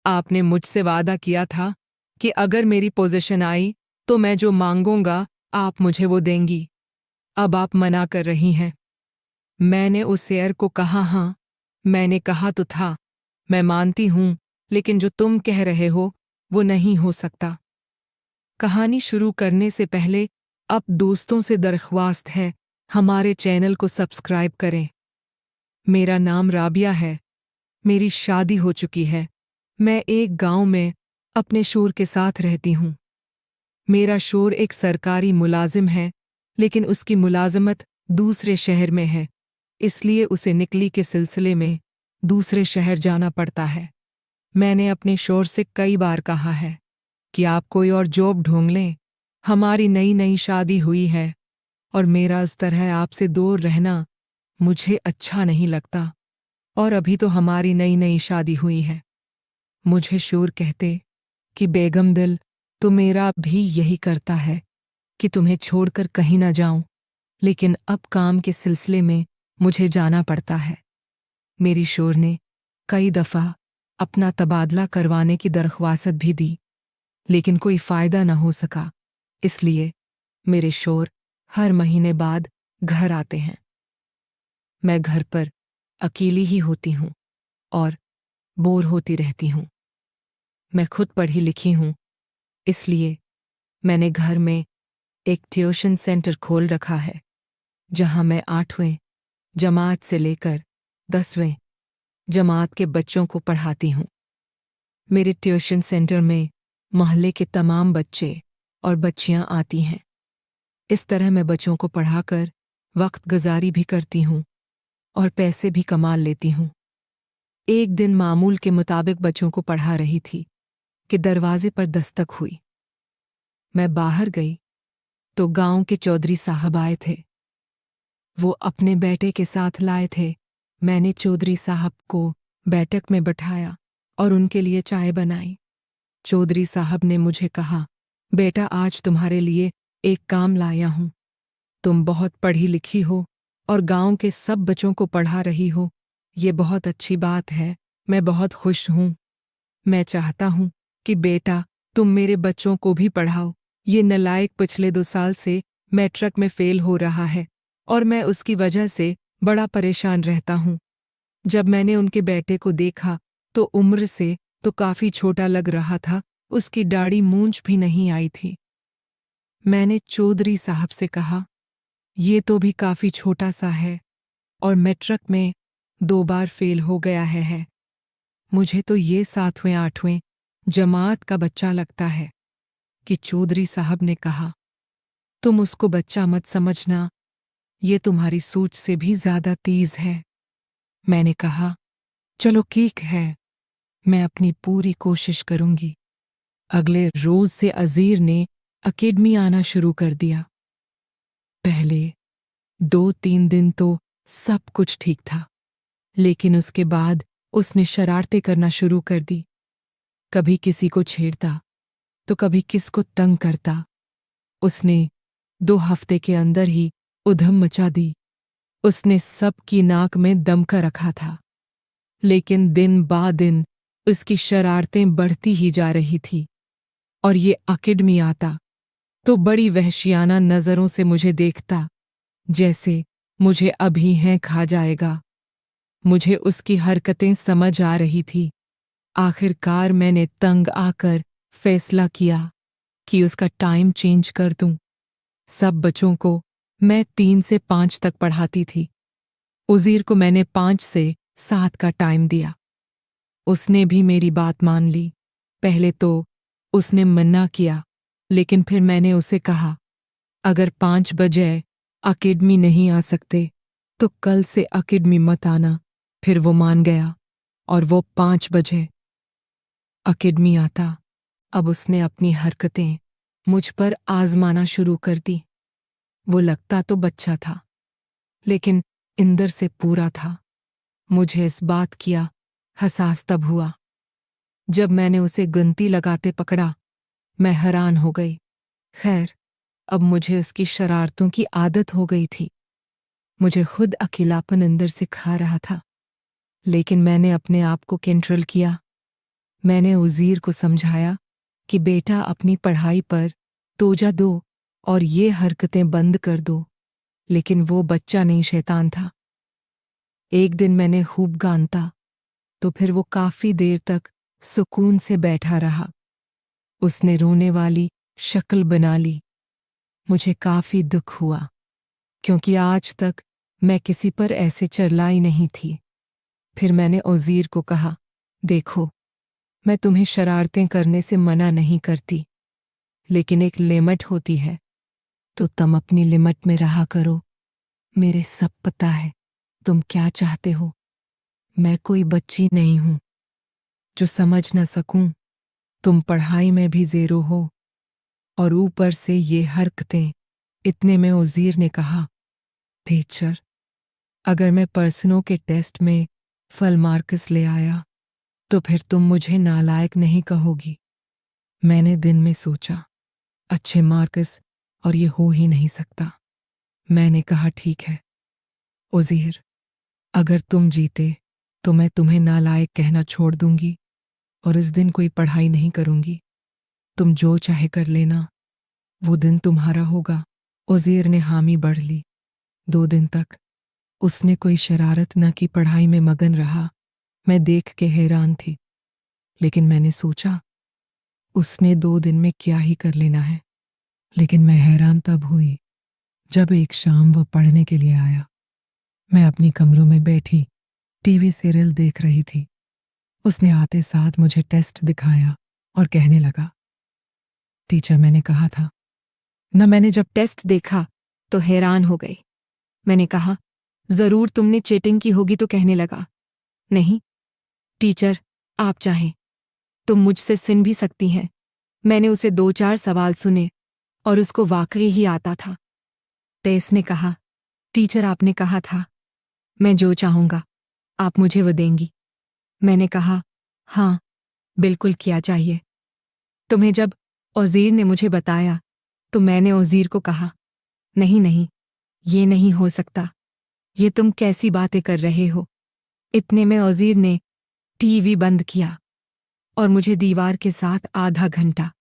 आपने मुझसे वादा किया था कि अगर मेरी पोजीशन आई तो मैं जो मांगूंगा आप मुझे वो देंगी। अब आप मना कर रही हैं। मैंने उस शेर को कहा, हाँ मैंने कहा तो था, मैं मानती हूं, लेकिन जो तुम कह रहे हो वो नहीं हो सकता। कहानी शुरू करने से पहले अब दोस्तों से दरख्वास्त है, हमारे चैनल को सब्सक्राइब करें। मेरा नाम राबिया है। मेरी शादी हो चुकी है। मैं एक गांव में अपने शोर के साथ रहती हूँ। मेरा शोर एक सरकारी मुलाजिम है, लेकिन उसकी मुलाजमत दूसरे शहर में है, इसलिए उसे निकली के सिलसिले में दूसरे शहर जाना पड़ता है। मैंने अपने शोर से कई बार कहा है कि आप कोई और जॉब ढूंढ लें। हमारी नई नई शादी हुई है और मेरा इस तरह आपसे दूर रहना मुझे अच्छा नहीं लगता, और अभी तो हमारी नई नई शादी हुई है। मुझे शोर कहते कि बेगम दिल तो मेरा भी यही करता है कि तुम्हें छोड़कर कहीं ना जाऊं, लेकिन अब काम के सिलसिले में मुझे जाना पड़ता है। मेरी शोर ने कई दफ़ा अपना तबादला करवाने की दरख्वास्त भी दी, लेकिन कोई फ़ायदा न हो सका, इसलिए मेरे शोर हर महीने बाद घर आते हैं। मैं घर पर अकेली ही होती हूँ और बोर होती रहती हूँ। मैं खुद पढ़ी लिखी हूँ, इसलिए मैंने घर में एक ट्यूशन सेंटर खोल रखा है, जहाँ मैं 8वीं जमात से लेकर 10वीं जमात के बच्चों को पढ़ाती हूँ। मेरे ट्यूशन सेंटर में मोहल्ले के तमाम बच्चे और बच्चियाँ आती हैं। इस तरह मैं बच्चों को पढ़ाकर वक्त गुजारी भी करती हूँ और पैसे भी कमा लेती हूँ। एक दिन मामूल के मुताबिक बच्चों को पढ़ा रही थी कि दरवाजे पर दस्तक हुई। मैं बाहर गई तो गांव के चौधरी साहब आए थे। वो अपने बेटे के साथ लाए थे। मैंने चौधरी साहब को बैठक में बैठाया और उनके लिए चाय बनाई। चौधरी साहब ने मुझे कहा, बेटा आज तुम्हारे लिए एक काम लाया हूं। तुम बहुत पढ़ी लिखी हो और गांव के सब बच्चों को पढ़ा रही हो। ये बहुत अच्छी बात है, मैं बहुत खुश हूं। मैं चाहता हूं कि बेटा तुम मेरे बच्चों को भी पढ़ाओ। ये नालायक पिछले 2 साल से मैट्रिक में फेल हो रहा है और मैं उसकी वजह से बड़ा परेशान रहता हूं। जब मैंने उनके बेटे को देखा तो उम्र से तो काफी छोटा लग रहा था, उसकी दाढ़ी मूंछ भी नहीं आई थी। मैंने चौधरी साहब से कहा, ये तो भी काफी छोटा सा है और मैट्रिक में 2 बार फेल हो गया है। मुझे तो ये 7वीं 8वीं जमात का बच्चा लगता है। कि चौधरी साहब ने कहा, तुम उसको बच्चा मत समझना, ये तुम्हारी सोच से भी ज्यादा तेज है। मैंने कहा, चलो ठीक है, मैं अपनी पूरी कोशिश करूंगी। अगले रोज से अजीर ने अकेडमी आना शुरू कर दिया। पहले 2-3 दिन तो सब कुछ ठीक था, लेकिन उसके बाद उसने शरारतें करना शुरू कर दी। कभी किसी को छेड़ता तो कभी किसको तंग करता। उसने 2 हफ्ते के अंदर ही उधम मचा दी। उसने सबकी नाक में दम का रखा था, लेकिन दिन बा दिन उसकी शरारतें बढ़ती ही जा रही थी और ये अकेडमी आता तो बड़ी वहशियाना नज़रों से मुझे देखता, जैसे मुझे अभी हैं खा जाएगा। मुझे उसकी हरकतें समझ आ रही थी। आखिरकार मैंने तंग आकर फैसला किया कि उसका टाइम चेंज कर दूं। सब बच्चों को मैं 3 से 5 तक पढ़ाती थी। उज़ीर को मैंने 5 से 7 का टाइम दिया। उसने भी मेरी बात मान ली। पहले तो उसने मना किया, लेकिन फिर मैंने उसे कहा, अगर 5 बजे अकेडमी नहीं आ सकते तो कल से अकेडमी मत आना। फिर वो मान गया और वो 5 बजे अकेडमी आता। अब उसने अपनी हरकतें मुझ पर आजमाना शुरू कर दी। वो लगता तो बच्चा था, लेकिन अंदर से पूरा था। मुझे इस बात किया एहसास तब हुआ जब मैंने उसे गिनती लगाते पकड़ा। मैं हैरान हो गई। खैर, अब मुझे उसकी शरारतों की आदत हो गई थी। मुझे खुद अकेलापन अंदर से खा रहा था, लेकिन मैंने अपने आप को कंट्रोल किया। मैंने उज़ीर को समझाया कि बेटा अपनी पढ़ाई पर तोजा दो और ये हरकतें बंद कर दो, लेकिन वो बच्चा नहीं शैतान था। एक दिन मैंने खूब गानता तो फिर वो काफ़ी देर तक सुकून से बैठा रहा। उसने रोने वाली शक्ल बना ली। मुझे काफ़ी दुख हुआ, क्योंकि आज तक मैं किसी पर ऐसे चिल्लाई नहीं थी। फिर मैंने उज़ीर को कहा, देखो, मैं तुम्हें शरारतें करने से मना नहीं करती, लेकिन एक लिमिट होती है, तो तुम अपनी लिमिट में रहा करो। मेरे सब पता है तुम क्या चाहते हो। मैं कोई बच्ची नहीं हूं जो समझ न सकूं। तुम पढ़ाई में भी ज़ेरो हो और ऊपर से ये हरकतें। इतने में उज़ीर ने कहा, टीचर, अगर मैं पर्सनों के टेस्ट में फुल मार्क्स ले आया तो फिर तुम मुझे नालायक नहीं कहोगी। मैंने दिन में सोचा, अच्छे मार्क्स और ये हो ही नहीं सकता। मैंने कहा, ठीक है उज़ीर, अगर तुम जीते तो मैं तुम्हें नालायक कहना छोड़ दूंगी और इस दिन कोई पढ़ाई नहीं करूंगी। तुम जो चाहे कर लेना, वो दिन तुम्हारा होगा। उज़ीर ने हामी बढ़ ली। 2 दिन तक उसने कोई शरारत न की, पढ़ाई में मगन रहा। मैं देख के हैरान थी, लेकिन मैंने सोचा उसने 2 दिन में क्या ही कर लेना है। लेकिन मैं हैरान तब हुई जब एक शाम वो पढ़ने के लिए आया। मैं अपनी कमरों में बैठी टीवी सीरियल देख रही थी। उसने आते साथ मुझे टेस्ट दिखाया और कहने लगा, टीचर, मैंने कहा था न। मैंने जब टेस्ट देखा तो हैरान हो गई। मैंने कहा, जरूर तुमने चीटिंग की होगी। तो कहने लगा, नहीं टीचर, आप चाहें तुम मुझसे सुन भी सकती हैं। मैंने उसे 2-4 सवाल सुने और उसको वाकई ही आता था। तेस ने कहा, टीचर, आपने कहा था मैं जो चाहूंगा आप मुझे वो देंगी। मैंने कहा, हाँ बिल्कुल, किया चाहिए। तुम्हें जब उज़ीर ने मुझे बताया तो मैंने उज़ीर को कहा, नहीं नहीं, ये नहीं हो सकता, ये तुम कैसी बातें कर रहे हो। इतने में उज़ीर ने टीवी बंद किया और मुझे दीवार के साथ आधा घंटा